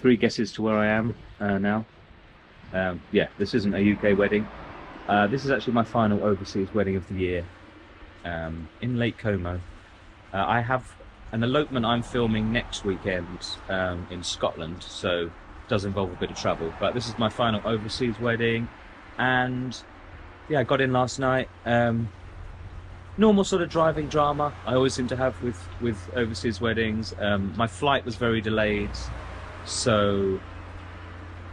3 guesses to where I am now. Yeah, this isn't a UK wedding. This is actually my final overseas wedding of the year in Lake Como. I have an elopement I'm filming next weekend in Scotland, so it does involve a bit of travel. But this is my final overseas wedding, and yeah, I got in last night. Normal sort of driving drama I always seem to have with overseas weddings. My flight was very delayed, so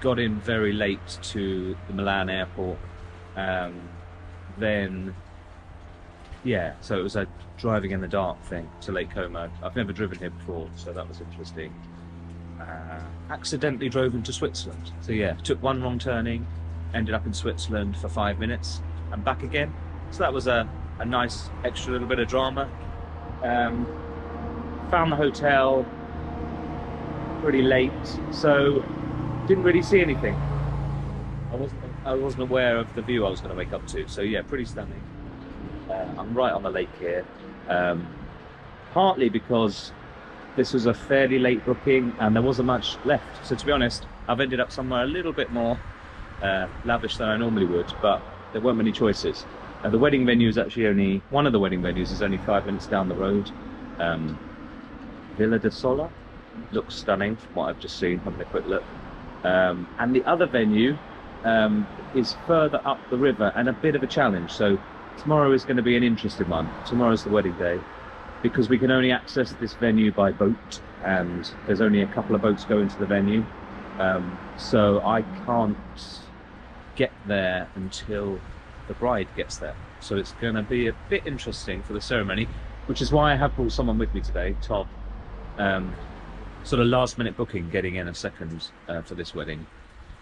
got in very late to the Milan airport. Then yeah, so it was a driving in the dark thing to Lake Como. I've never driven here before, so that was interesting. Accidentally drove into Switzerland, so yeah, took one wrong turning, ended up in Switzerland for 5 minutes and back again. So that was a nice extra little bit of drama. Found the hotel pretty late, so didn't really see anything. I wasn't aware of the view I was going to wake up to, so yeah, pretty stunning. I'm right on the lake here, partly because this was a fairly late booking and there wasn't much left, so to be honest I've ended up somewhere a little bit more lavish than I normally would, but there weren't many choices. The wedding venue is actually only, one of the wedding venues is only 5 minutes down the road. Villa de Sola, looks stunning from what I've just seen, having a quick look. And the other venue is further up the river and a bit of a challenge, so tomorrow is going to be an interesting one. Tomorrow's the wedding day, because we can only access this venue by boat, and there's only a couple of boats going to the venue, so I can't get there until the bride gets there. So it's going to be a bit interesting for the ceremony, which is why I have brought someone with me today, Todd. Sort of last minute booking, getting in a second for this wedding,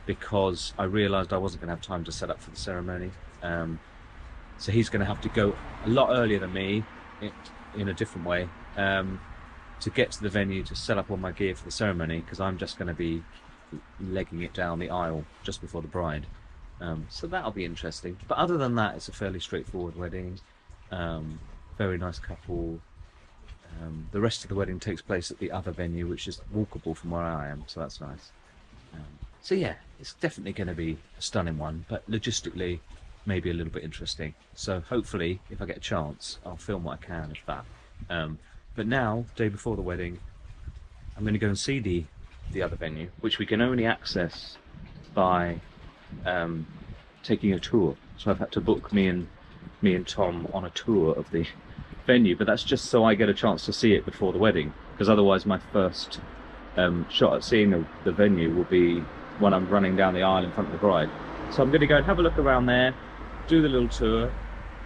because I realised I wasn't going to have time to set up for the ceremony. So he's going to have to go a lot earlier than me in a different way to get to the venue to set up all my gear for the ceremony, because I'm just going to be legging it down the aisle just before the bride. So that'll be interesting. But other than that, it's a fairly straightforward wedding. Very nice couple. The rest of the wedding takes place at the other venue, which is walkable from where I am, so that's nice. So yeah, it's definitely going to be a stunning one, but logistically maybe a little bit interesting. So hopefully, if I get a chance, I'll film what I can of that. But now, day before the wedding, I'm going to go and see the other venue, which we can only access by taking a tour. So I've had to book me and Tom on a tour of the venue, but that's just so I get a chance to see it before the wedding, because otherwise my first shot at seeing the venue will be when I'm running down the aisle in front of the bride. So I'm going to go and have a look around there, do the little tour,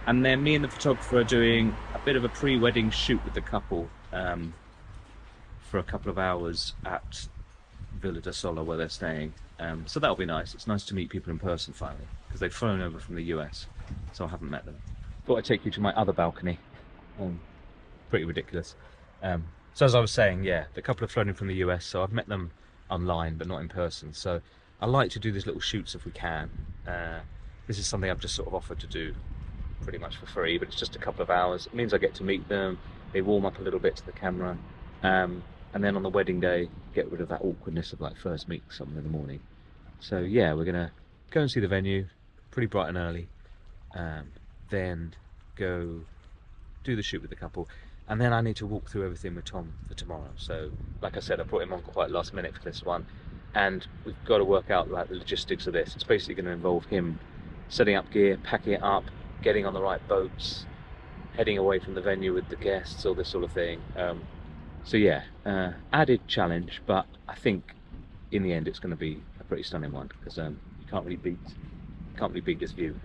and then me and the photographer are doing a bit of a pre-wedding shoot with the couple for a couple of hours at Villa de Sola where they're staying. So that'll be nice. It's nice to meet people in person finally, because they've flown over from the US, so I haven't met them. Thought I'd take you to my other balcony. Pretty ridiculous. So as I was saying, yeah, the couple have flown in from the US, so I've met them online but not in person. So I like to do these little shoots if we can. This is something I've just sort of offered to do pretty much for free, but it's just a couple of hours. It means I get to meet them, they warm up a little bit to the camera, and then on the wedding day get rid of that awkwardness of like first meeting someone in the morning. So yeah, we're gonna go and see the venue pretty bright and early, then go do the shoot with the couple, and then I need to walk through everything with Tom for tomorrow. So like I said, I brought him on quite last minute for this one, and we've got to work out like the logistics of this. It's basically going to involve him setting up gear, packing it up, getting on the right boats, heading away from the venue with the guests, all this sort of thing. So yeah, added challenge, but I think in the end it's going to be a pretty stunning one, because you can't really beat this view.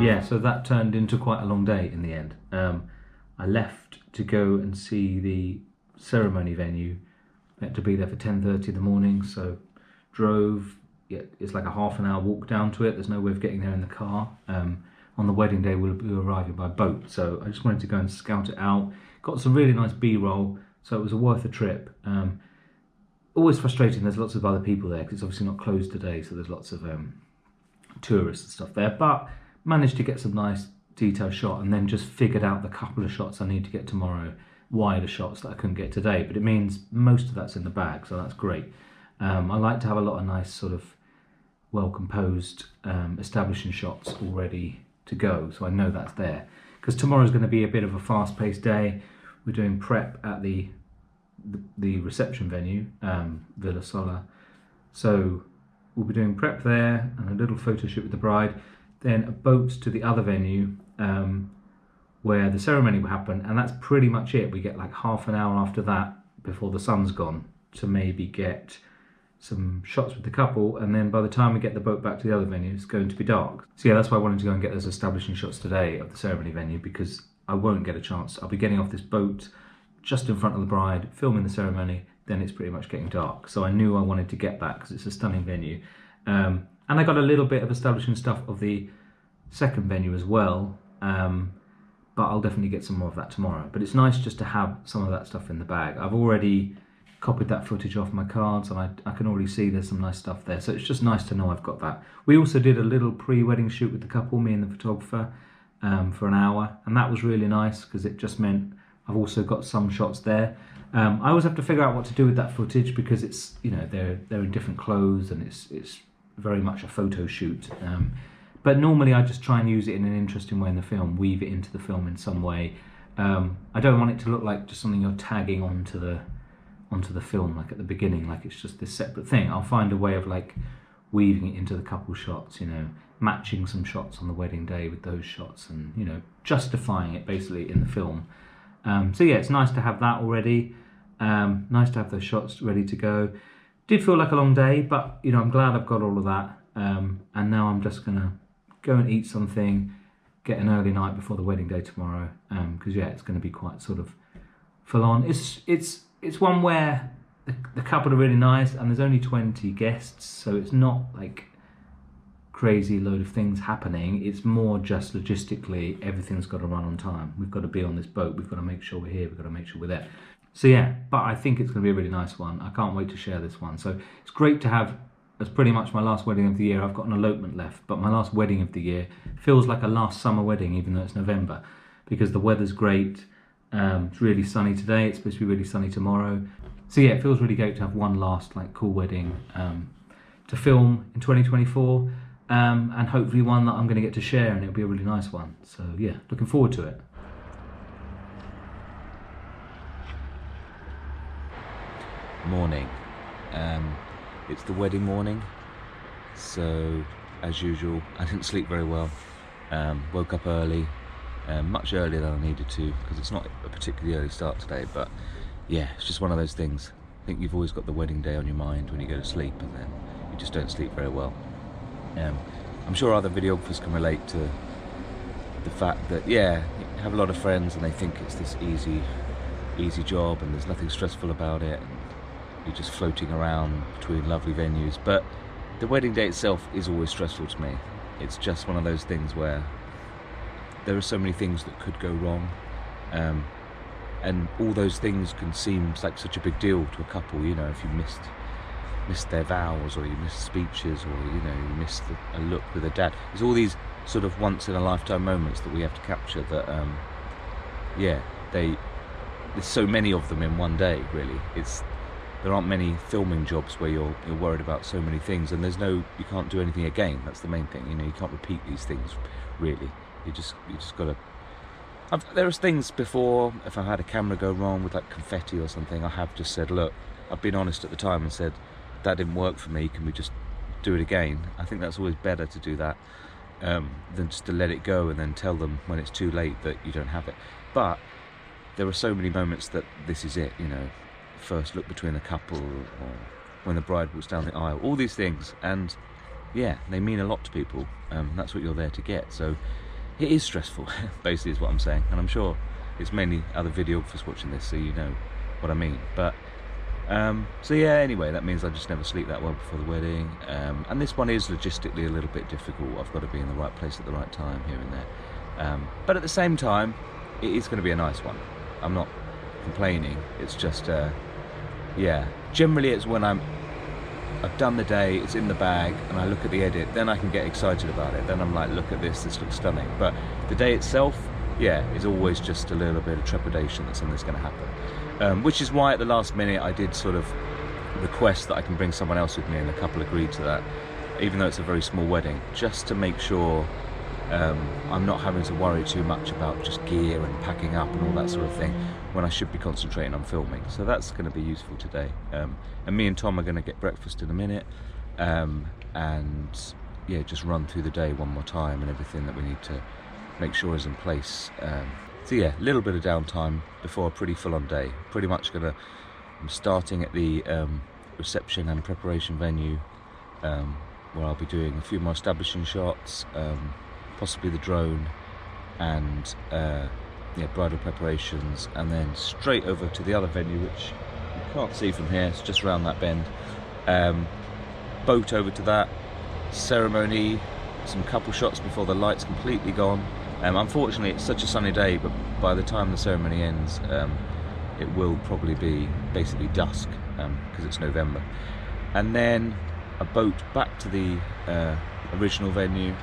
yeah, so that turned into quite a long day in the end. I left to go and see the ceremony venue. I had to be there for 10:30 in the morning, so drove. Yeah, it's like a half an hour walk down to it. There's no way of getting there in the car. On the wedding day, we'll be arriving by boat, so I just wanted to go and scout it out. Got some really nice B-roll, so it was worth a trip. Always frustrating, there's lots of other people there, because it's obviously not closed today, so there's lots of tourists and stuff there, but managed to get some nice detailed shot, and then just figured out the couple of shots I need to get tomorrow, wider shots that I couldn't get today, but it means most of that's in the bag, so that's great. I like to have a lot of nice sort of well composed establishing shots all ready to go, so I know that's there, because tomorrow's going to be a bit of a fast-paced day. We're doing prep at the reception venue, Villa Sola, so we'll be doing prep there and a little photo shoot with the bride, then a boat to the other venue where the ceremony will happen, and that's pretty much it. We get like half an hour after that before the sun's gone to maybe get some shots with the couple, and then by the time we get the boat back to the other venue, it's going to be dark. So yeah, that's why I wanted to go and get those establishing shots today of the ceremony venue, because I won't get a chance. I'll be getting off this boat just in front of the bride, filming the ceremony, then it's pretty much getting dark. So I knew I wanted to get that because it's a stunning venue. And I got a little bit of establishing stuff of the second venue as well, but I'll definitely get some more of that tomorrow. But it's nice just to have some of that stuff in the bag. I've already copied that footage off my cards, and I can already see there's some nice stuff there. So it's just nice to know I've got that. We also did a little pre-wedding shoot with the couple, me and the photographer, for an hour, and that was really nice because it just meant I've also got some shots there. I always have to figure out what to do with that footage because it's, you know, they're in different clothes and it's very much a photo shoot. But normally I just try and use it in an interesting way in the film, weave it into the film in some way. I don't want it to look like just something you're tagging onto the film, like at the beginning, like it's just this separate thing. I'll find a way of like weaving it into the couple shots, you know, matching some shots on the wedding day with those shots, and, you know, justifying it basically in the film. So yeah, it's nice to have that already. Nice to have those shots ready to go. Did feel like a long day, but, you know, I'm glad I've got all of that. And now I'm just gonna go and eat something, get an early night before the wedding day tomorrow. Because yeah, it's going to be quite sort of full on. It's one where the couple are really nice, and there's only 20 guests, so it's not like crazy load of things happening. It's more just logistically, everything's got to run on time. We've got to be on this boat, we've got to make sure we're here, we've got to make sure we're there. So yeah, but I think it's going to be a really nice one. I can't wait to share this one. So it's great to have, as pretty much my last wedding of the year. I've got an elopement left, but my last wedding of the year feels like a last summer wedding, even though it's November, because the weather's great. It's really sunny today, it's supposed to be really sunny tomorrow. So yeah, it feels really great to have one last like cool wedding to film in 2024, and hopefully one that I'm going to get to share, and it'll be a really nice one. So yeah, looking forward to it. Morning. It's the wedding morning, so as usual I didn't sleep very well. Woke up early, much earlier than I needed to, because it's not a particularly early start today, but yeah, it's just one of those things. I think you've always got the wedding day on your mind when you go to sleep, and then you just don't sleep very well. I'm sure other videographers can relate to the fact that, yeah, you have a lot of friends and they think it's this easy job and there's nothing stressful about it, and you're just floating around between lovely venues. But the wedding day itself is always stressful to me. It's just one of those things where there are so many things that could go wrong, and all those things can seem like such a big deal to a couple. You know, if you missed their vows, or you missed speeches, or, you know, you missed a look with a dad. There's all these sort of once in a lifetime moments that we have to capture that, yeah, there's so many of them in one day, really. There aren't many filming jobs where you're worried about so many things, and you can't do anything again. That's the main thing. You know, you can't repeat these things, really. You just gotta. There was things before, if I had a camera go wrong with like confetti or something, I have just said, look, I've been honest at the time and said, that didn't work for me, can we just do it again? I think that's always better to do that than just to let it go and then tell them when it's too late that you don't have it. But there are so many moments that this is it, you know. First look between a couple, or when the bride walks down the aisle, all these things, and yeah, they mean a lot to people. That's what you're there to get. So it is stressful, basically is what I'm saying, and I'm sure it's mainly other videographers watching this, so you know what I mean. But so yeah, anyway, that means I just never sleep that well before the wedding, and this one is logistically a little bit difficult. I've got to be in the right place at the right time here and there, but at the same time it is going to be a nice one. I'm not complaining, it's just yeah, generally it's when I've done the day, it's in the bag, and I look at the edit, then I can get excited about it. Then I'm like, look at this looks stunning. But the day itself, yeah, is always just a little bit of trepidation that something's going to happen. Which is why at the last minute I did sort of request that I can bring someone else with me, and a couple agreed to that, even though it's a very small wedding, just to make sure I'm not having to worry too much about just gear and packing up and all that sort of thing, when I should be concentrating on filming. So that's going to be useful today. And me and Tom are going to get breakfast in a minute, and yeah, just run through the day one more time and everything that we need to make sure is in place. So yeah, a little bit of downtime before a pretty full-on day. Pretty much I'm starting at the reception and preparation venue, where I'll be doing a few more establishing shots, possibly the drone, and yeah, bridal preparations, and then straight over to the other venue, which you can't see from here, it's just around that bend. Boat over to that, ceremony, some couple shots before the light's completely gone. Unfortunately it's such a sunny day, but by the time the ceremony ends, it will probably be basically dusk, because it's November. And then a boat back to the original venue,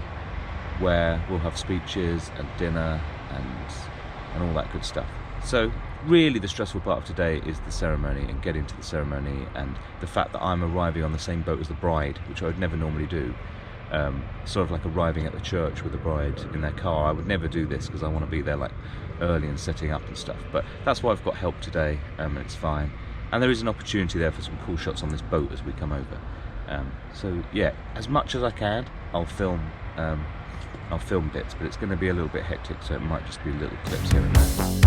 where we'll have speeches and dinner and all that good stuff. So really the stressful part of today is the ceremony and getting to the ceremony, and the fact that I'm arriving on the same boat as the bride, which I would never normally do. Sort of like arriving at the church with the bride in their car. I would never do this because I want to be there like early and setting up and stuff, but that's why I've got help today, and it's fine. And there is an opportunity there for some cool shots on this boat as we come over. So yeah, as much as I can, I'll film bits, but it's going to be a little bit hectic, so it might just be little clips here and there.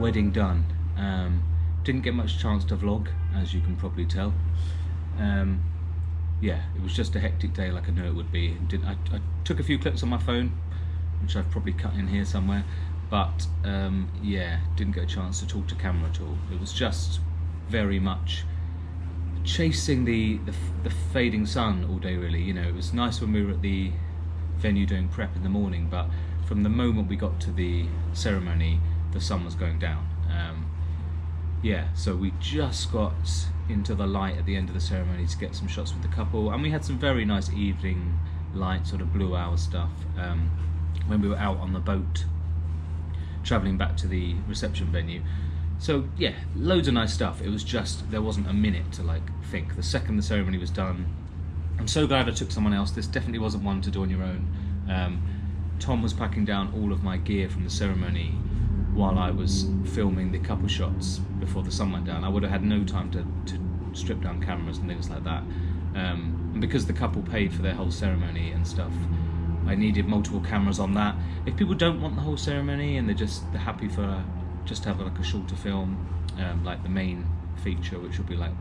Wedding done. Didn't get much chance to vlog, as you can probably tell. Yeah, it was just a hectic day like I knew it would be. I took a few clips on my phone, which I've probably cut in here somewhere, but yeah, didn't get a chance to talk to camera at all. It was just very much chasing the fading sun all day, really. You know, it was nice when we were at the venue doing prep in the morning, but from the moment we got to the ceremony, the sun was going down. Yeah, so we just got into the light at the end of the ceremony to get some shots with the couple, and we had some very nice evening light, sort of blue hour stuff, when we were out on the boat travelling back to the reception venue. So yeah, loads of nice stuff. It was just, there wasn't a minute to like think. The second the ceremony was done, I'm so glad I took someone else. This definitely wasn't one to do on your own. Tom was packing down all of my gear from the ceremony while I was filming the couple shots before the sun went down. I would have had no time to strip down cameras and things like that. And because the couple paid for their whole ceremony and stuff, I needed multiple cameras on that. If people don't want the whole ceremony and they're happy for just to have like a shorter film, like the main feature, which will be like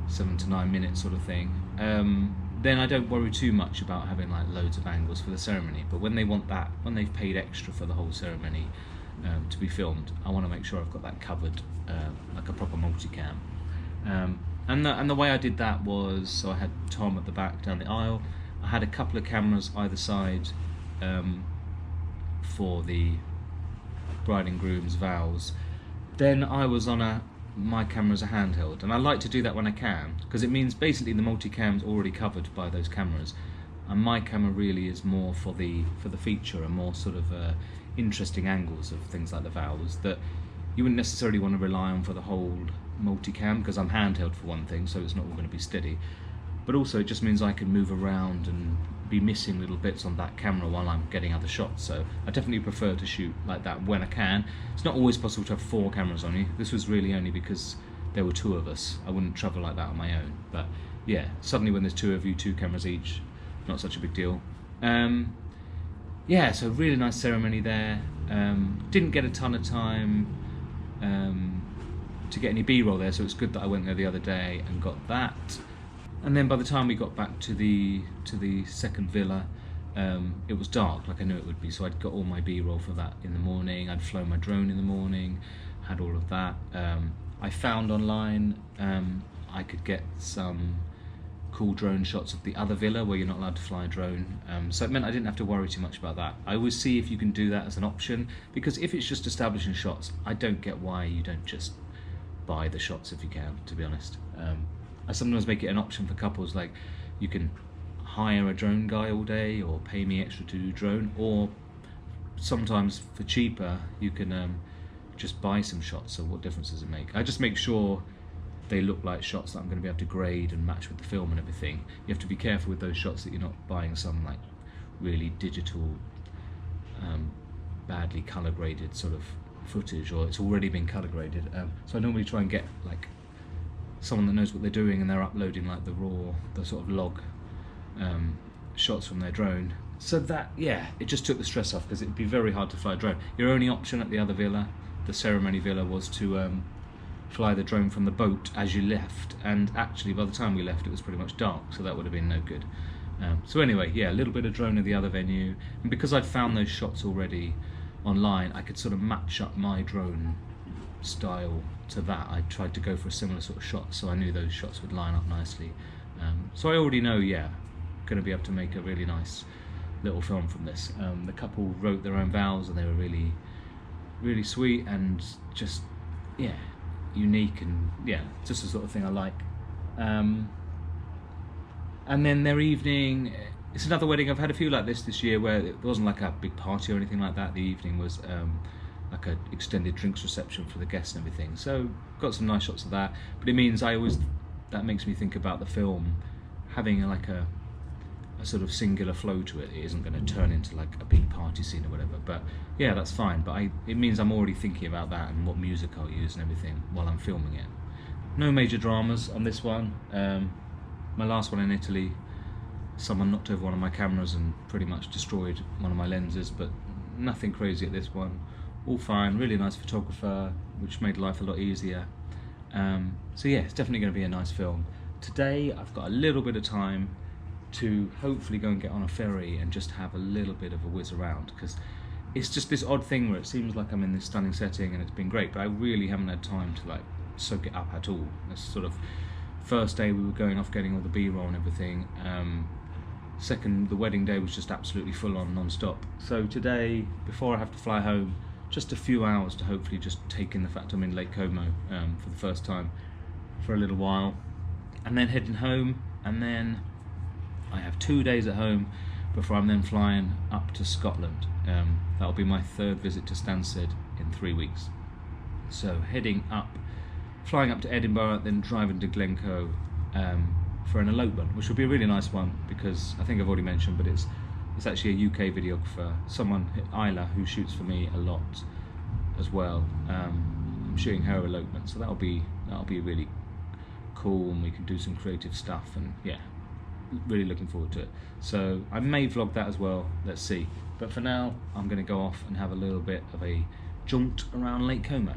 7 to 9 minutes sort of thing, then I don't worry too much about having like loads of angles for the ceremony. But when they want that, when they've paid extra for the whole ceremony to be filmed, I want to make sure I've got that covered, like a proper multicam. And the way I did that was, so I had Tom at the back down the aisle I had a couple of cameras either side for the bride and groom's vows. Then I was on my camera's a handheld, and I like to do that when I can, because it means basically the multicam's already covered by those cameras, and my camera really is more for the feature and more sort of interesting angles of things like the vows that you wouldn't necessarily want to rely on for the whole multicam, because I'm handheld for one thing, so it's not all going to be steady. But also it just means I can move around and be missing little bits on that camera while I'm getting other shots. So I definitely prefer to shoot like that when I can. It's not always possible to have 4 cameras on you. This was really only because there were 2 of us. I wouldn't travel like that on my own. But yeah, suddenly when there's 2 of you, 2 cameras each, not such a big deal. Yeah, so really nice ceremony there. Didn't get a ton of time to get any B-roll there, so it's good that I went there the other day and got that. And then by the time we got back to the second villa, it was dark, like I knew it would be, so I'd got all my B-roll for that in the morning. I'd flown my drone in the morning, had all of that. I found online I could get some cool drone shots of the other villa where you're not allowed to fly a drone, so it meant I didn't have to worry too much about that. I always see if you can do that as an option, because if it's just establishing shots, I don't get why you don't just buy the shots if you can, to be honest. I sometimes make it an option for couples, like you can hire a drone guy all day or pay me extra to do drone, or sometimes for cheaper you can just buy some shots. So what difference does it make? I just make sure they look like shots that I'm going to be able to grade and match with the film and everything. You have to be careful with those shots that you're not buying some like really digital, badly color graded sort of footage, or it's already been color graded. So I normally try and get like someone that knows what they're doing, and they're uploading like the sort of log shots from their drone. So that, yeah, it just took the stress off, because it'd be very hard to fly a drone. Your only option at the other villa, the ceremony villa, was to fly the drone from the boat as you left, and actually by the time we left it was pretty much dark, so that would have been no good. So anyway, yeah, a little bit of drone at the other venue, and because I'd found those shots already online, I could sort of match up my drone style to that. I tried to go for a similar sort of shot, so I knew those shots would line up nicely. So I already know, yeah, going to be able to make a really nice little film from this. The couple wrote their own vows, and they were really, really sweet, and just, yeah, unique, and yeah, just the sort of thing I like. And then their evening, it's another wedding. I've had a few like this year where it wasn't like a big party or anything like that. The evening was like an extended drinks reception for the guests and everything, so got some nice shots of that. But it means that makes me think about the film having like a sort of singular flow to it. It isn't going to turn into like a big party scene or whatever, but yeah, that's fine. But it means I'm already thinking about that and what music I'll use and everything while I'm filming it. No major dramas on this one. My last one in Italy, someone knocked over one of my cameras and pretty much destroyed one of my lenses, but nothing crazy at this one. All fine, really nice photographer, which made life a lot easier. So yeah, it's definitely going to be a nice film. Today I've got a little bit of time to hopefully go and get on a ferry and just have a little bit of a whiz around, because it's just this odd thing where it seems like I'm in this stunning setting and it's been great, but I really haven't had time to like soak it up at all. It's sort of first day we were going off getting all the B-roll and everything. Second, the wedding day was just absolutely full on, non-stop. So today, before I have to fly home, just a few hours to hopefully just take in the fact I'm in Lake Como for the first time for a little while, and then heading home, and then I have 2 days at home before I'm then flying up to Scotland. That'll be my 3rd visit to Stansted in 3 weeks. So heading up, flying up to Edinburgh, then driving to Glencoe for an elopement, which will be a really nice one, because I think I've already mentioned, but it's actually a UK videographer, someone, Isla, who shoots for me a lot as well. I'm shooting her elopement, so that'll be really cool, and we can do some creative stuff, and yeah, really looking forward to it. So I may vlog that as well, let's see. But for now, I'm going to go off and have a little bit of a jaunt around Lake Como.